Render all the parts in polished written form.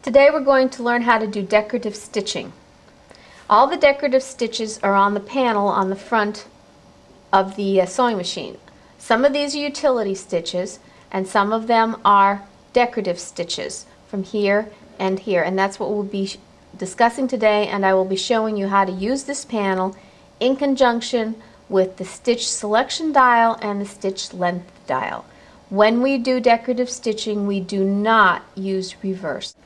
Today we're going to learn how to do decorative stitching. All the decorative stitches are on the panel on the front of the sewing machine. Some of these are utility stitches and some of them are decorative stitches from here and here, and that's what we'll be discussing today, and I will be showing you how to use this panel in conjunction with the stitch selection dial and the stitch length dial. When we do decorative stitching, we do not use reverse.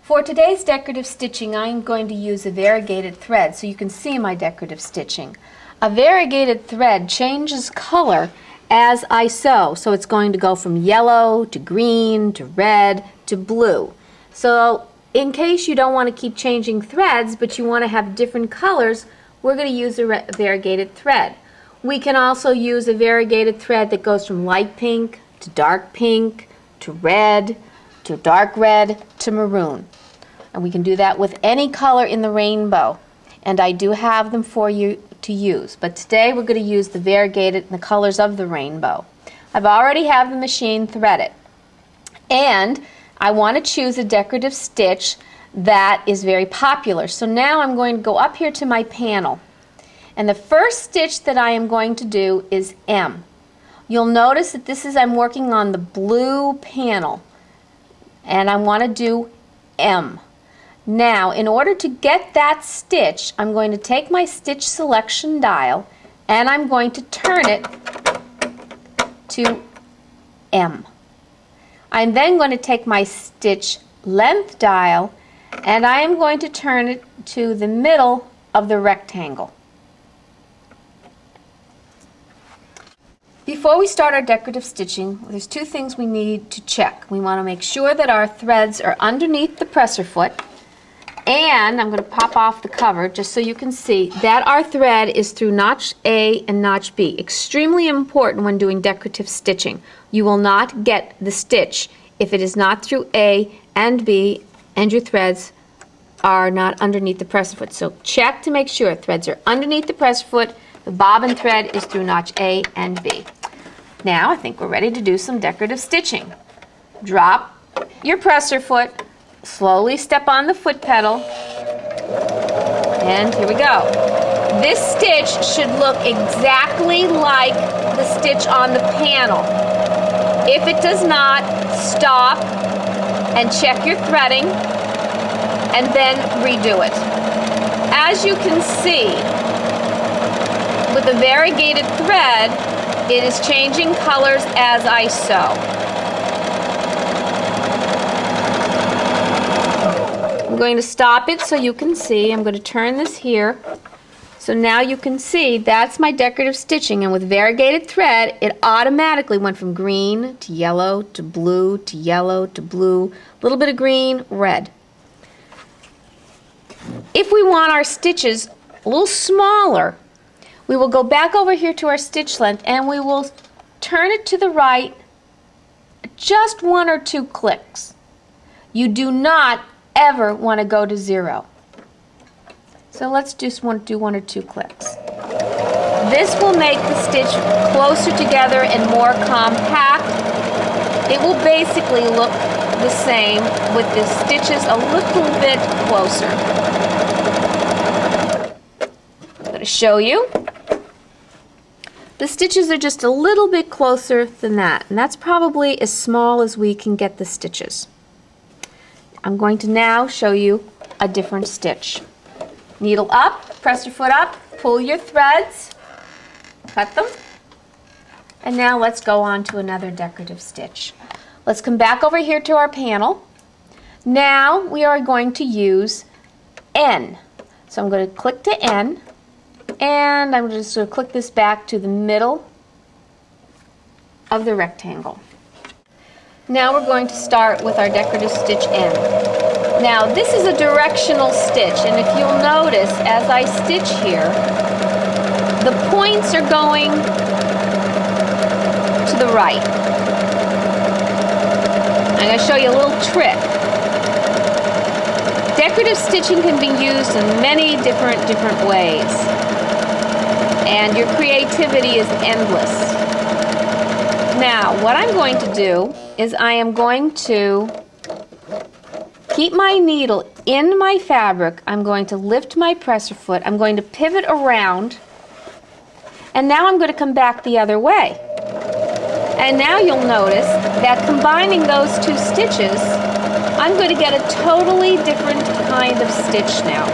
For today's decorative stitching, I'm going to use a variegated thread so you can see my decorative stitching. A variegated thread changes color as I sew, so it's going to go from yellow to green to red to blue. So in case you don't want to keep changing threads but you want to have different colors, we're going to use a variegated thread. We can also use a variegated thread that goes from light pink to dark pink to red to dark red to maroon. And we can do that with any color in the rainbow. And I do have them for you to use. But today we're going to use the variegated in the colors of the rainbow. I've already have the machine threaded. And I want to choose a decorative stitch that is very popular. So now I'm going to go up here to my panel. And the first stitch that I am going to do is M. You'll notice that I'm working on the blue panel. And I want to do M. Now, in order to get that stitch, I'm going to take my stitch selection dial and I'm going to turn it to M. I'm then going to take my stitch length dial and I am going to turn it to the middle of the rectangle. Before we start our decorative stitching, there's two things we need to check. We want to make sure that our threads are underneath the presser foot, and I'm going to pop off the cover just so you can see that our thread is through notch A and notch B. Extremely important when doing decorative stitching. You will not get the stitch if it is not through A and B and your threads are not underneath the presser foot. So check to make sure threads are underneath the presser foot. The bobbin thread is through notch A and B. Now I think we're ready to do some decorative stitching. Drop your presser foot, slowly step on the foot pedal, and here we go. This stitch should look exactly like the stitch on the panel. If it does not, stop and check your threading and then redo it. As you can see, with a variegated thread, it is changing colors as I sew. I'm going to stop it so you can see. I'm going to turn this here. So now you can see that's my decorative stitching, and with variegated thread it automatically went from green to yellow to blue to yellow to blue, a little bit of green, red. If we want our stitches a little smaller, we will go back over here to our stitch length and we will turn it to the right just one or two clicks. You do not ever want to go to 0. So let's just do one or two clicks. This will make the stitch closer together and more compact. It will basically look the same with the stitches a little bit closer. I'm going to show you. The stitches are just a little bit closer than that, and that's probably as small as we can get the stitches. I'm going to now show you a different stitch. Needle up, press your foot up, pull your threads, cut them, and now let's go on to another decorative stitch. Let's come back over here to our panel. Now we are going to use N. So I'm going to click to N. And I'm just going to click this back to the middle of the rectangle. Now we're going to start with our decorative stitch N. Now this is a directional stitch, and if you'll notice as I stitch here, the points are going to the right. I'm going to show you a little trick. Decorative stitching can be used in many different ways. And your creativity is endless. Now, what I'm going to do is I am going to keep my needle in my fabric. I'm going to lift my presser foot. I'm going to pivot around. And now I'm going to come back the other way. And now you'll notice that combining those two stitches, I'm going to get a totally different kind of stitch now.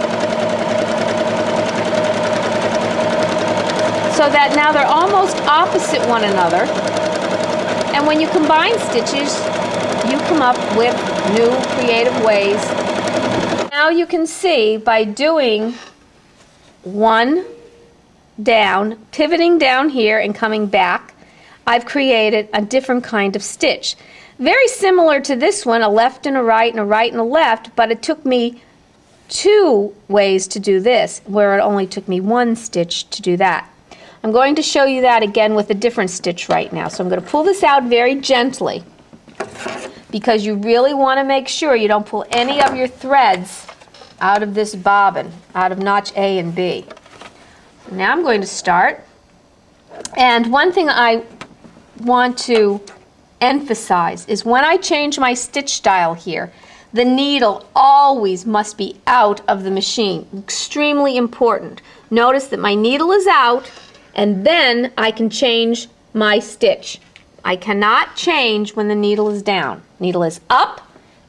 So that now they're almost opposite one another. And when you combine stitches, you come up with new creative ways. Now you can see by doing one down, pivoting down here and coming back, I've created a different kind of stitch. Very similar to this one, a left and a right and a right and a left, but it took me two ways to do this, where it only took me one stitch to do that. I'm going to show you that again with a different stitch right now. So I'm going to pull this out very gently because you really want to make sure you don't pull any of your threads out of this bobbin, out of notch A and B. So now I'm going to start. And one thing I want to emphasize is when I change my stitch style here, the needle always must be out of the machine. Extremely important. Notice that my needle is out, and then I can change my stitch. I cannot change when the needle is down. Needle is up,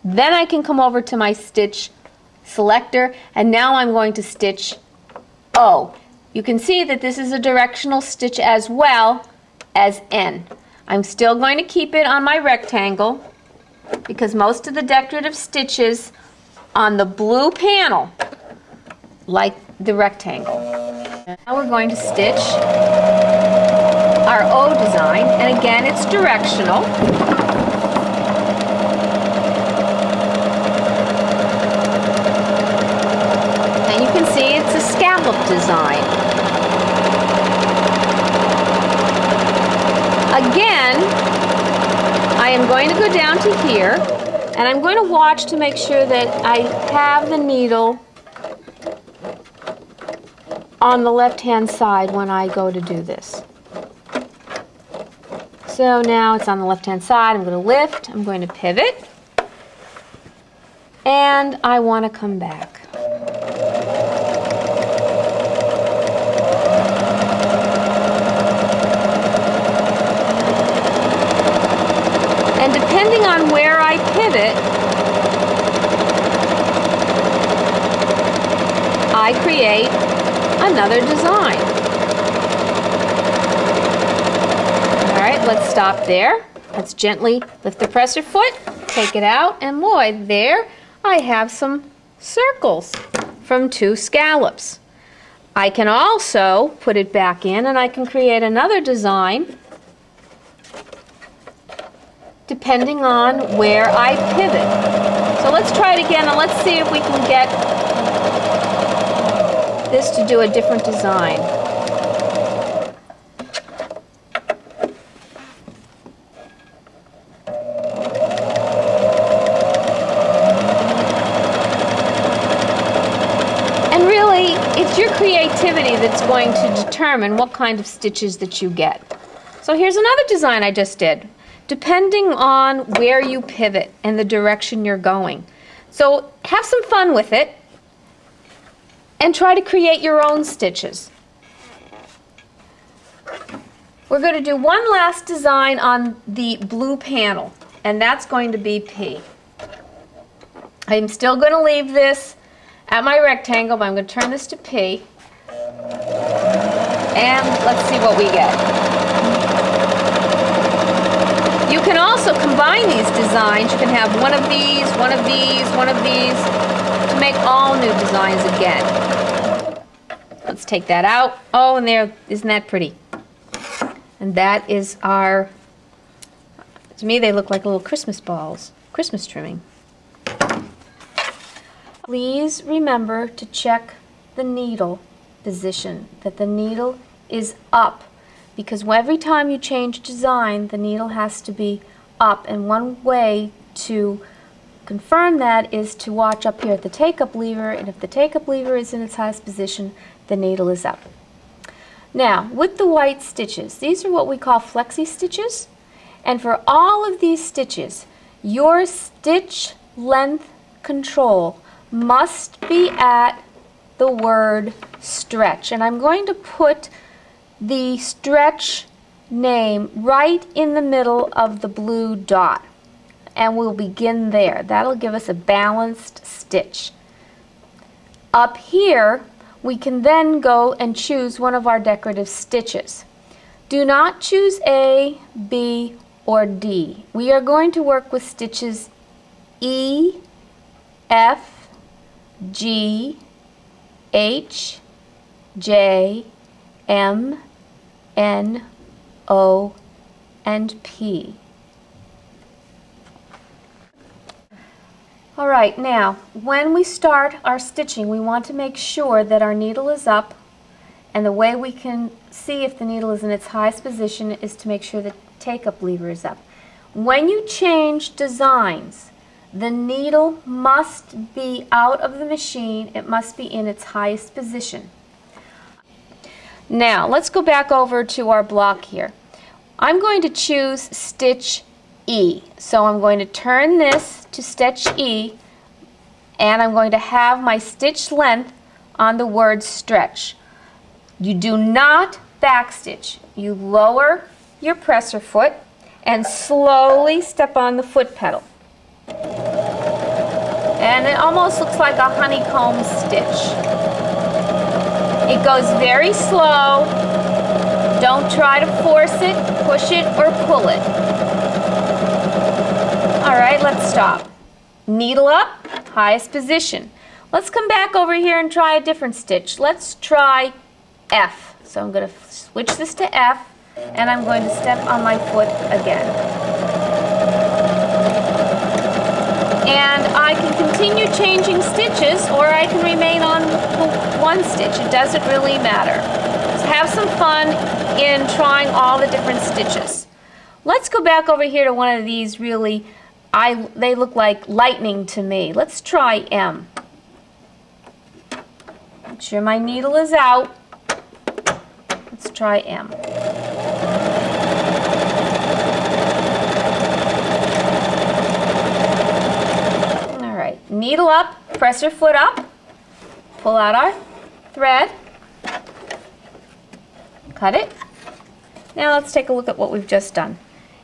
then I can come over to my stitch selector, and now I'm going to stitch O. You can see that this is a directional stitch as well as N. I'm still going to keep it on my rectangle because most of the decorative stitches on the blue panel like the rectangle. Now we're going to stitch our O design, and again it's directional. And you can see it's a scallop design. Again, I am going to go down to here, and I'm going to watch to make sure that I have the needle on the left-hand side when I go to do this. So now it's on the left-hand side. I'm going to lift, I'm going to pivot, and I want to come back. And depending on where I pivot, I create another design. All right, let's stop there. Let's gently lift the presser foot, take it out, and boy, there I have some circles from two scallops. I can also put it back in and I can create another design depending on where I pivot. So let's try it again and let's see if we can get this to do a different design. And really, it's your creativity that's going to determine what kind of stitches that you get. So here's another design I just did, depending on where you pivot and the direction you're going. So have some fun with it and try to create your own stitches. We're going to do one last design on the blue panel, and that's going to be P. I'm still going to leave this at my rectangle, but I'm going to turn this to P. And let's see what we get. You can also combine these designs. You can have one of these, one of these, one of these, to make all new designs again. Let's take that out. Oh, and there, isn't that pretty? And that is our, to me they look like little Christmas balls, Christmas trimming. Please remember to check the needle position, that the needle is up, because every time you change design, the needle has to be up, and one way to confirm that is to watch up here at the take-up lever, and if the take-up lever is in its highest position, the needle is up. Now, with the white stitches, these are what we call flexi stitches, and for all of these stitches, your stitch length control must be at the word stretch. And I'm going to put the stretch name right in the middle of the blue dot. And we'll begin there. That'll give us a balanced stitch. Up here, we can then go and choose one of our decorative stitches. Do not choose A, B, or D. We are going to work with stitches E, F, G, H, J, M, N, O, and P. All right, now, when we start our stitching, we want to make sure that our needle is up, and the way we can see if the needle is in its highest position is to make sure the take-up lever is up. When you change designs, the needle must be out of the machine. It must be in its highest position. Now, let's go back over to our block here. I'm going to choose stitch E. So I'm going to turn this to stitch E, and I'm going to have my stitch length on the word stretch. You do not backstitch. You lower your presser foot and slowly step on the foot pedal. And it almost looks like a honeycomb stitch. It goes very slow. Don't try to force it, push it, or pull it. All right, let's stop. Needle up, highest position. Let's come back over here and try a different stitch. Let's try F. So I'm going to switch this to F, and I'm going to step on my foot again. And I can continue changing stitches, or I can remain on one stitch. It doesn't really matter. So have some fun in trying all the different stitches. Let's go back over here to one of these really, they look like lightning to me. Let's try M. Make sure my needle is out. Let's try M. All right, needle up, presser foot up, pull out our thread, cut it. Now let's take a look at what we've just done.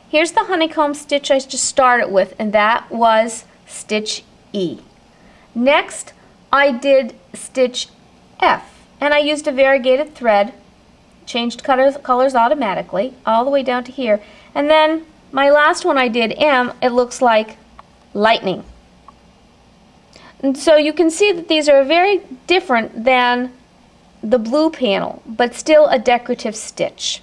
Here's the honeycomb stitch I just started with, and that was stitch E. Next, I did stitch F, and I used a variegated thread, changed colors automatically, all the way down to here. And then my last one I did, M, it looks like lightning. And so you can see that these are very different than the blue panel, but still a decorative stitch.